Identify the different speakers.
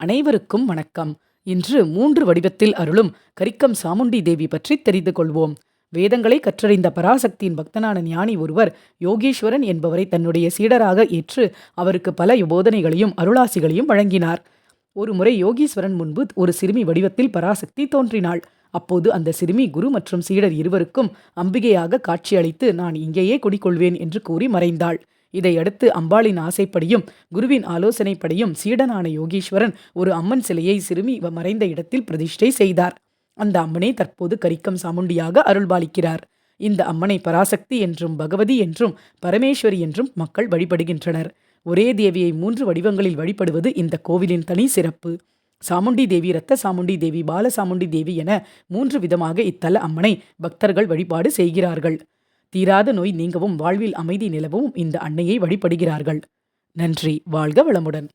Speaker 1: அனைவருக்கும் வணக்கம். இன்று 3 வடிவத்தில் அருளும் கரிக்கம் சாமுண்டி தேவி பற்றி தெரிந்து கொள்வோம். வேதங்களை கற்றறிந்த பராசக்தியின் பக்தனான ஞானி ஒருவர் யோகீஸ்வரன் என்பவரை தன்னுடைய சீடராக ஏற்று அவருக்கு பல போதனைகளையும் அருளாசிகளையும் வழங்கினார். ஒருமுறை யோகீஸ்வரன் முன்பு ஒரு சிறுமி வடிவத்தில் பராசக்தி தோன்றினாள். அப்போது அந்த சிறுமி குரு மற்றும் சீடர் இருவருக்கும் அம்பிகையாக காட்சியளித்து, நான் இங்கேயே குடிகொள்வேன் என்று கூறி மறைந்தாள். இதையடுத்து அம்பாளின் ஆசைப்படியும் குருவின் ஆலோசனைப்படியும் சீடனான யோகீஸ்வரன் ஒரு அம்மன் சிலையை சிறுமி மறைந்த இடத்தில் பிரதிஷ்டை செய்தார். அந்த அம்மனே தற்போது கரிக்கம் சாமுண்டியாக அருள்பாலிக்கிறார். இந்த அம்மனை பராசக்தி என்றும் பகவதி என்றும் பரமேஸ்வரி என்றும் மக்கள் வழிபடுகின்றனர். ஒரே தேவியை 3 வடிவங்களில் வழிபடுவது இந்த கோவிலின் தனி சிறப்பு. சாமுண்டி தேவி, இரத்த சாமுண்டி தேவி, பால சாமுண்டி தேவி என 3 விதமாக இத்தல அம்மனை பக்தர்கள் வழிபாடு செய்கிறார்கள். தீராத நோய் நீங்கவும் வாழ்வில் அமைதி நிலவும் இந்த அன்னையை வழிபடுகிறார்கள். நன்றி. வாழ்க வளமுடன்.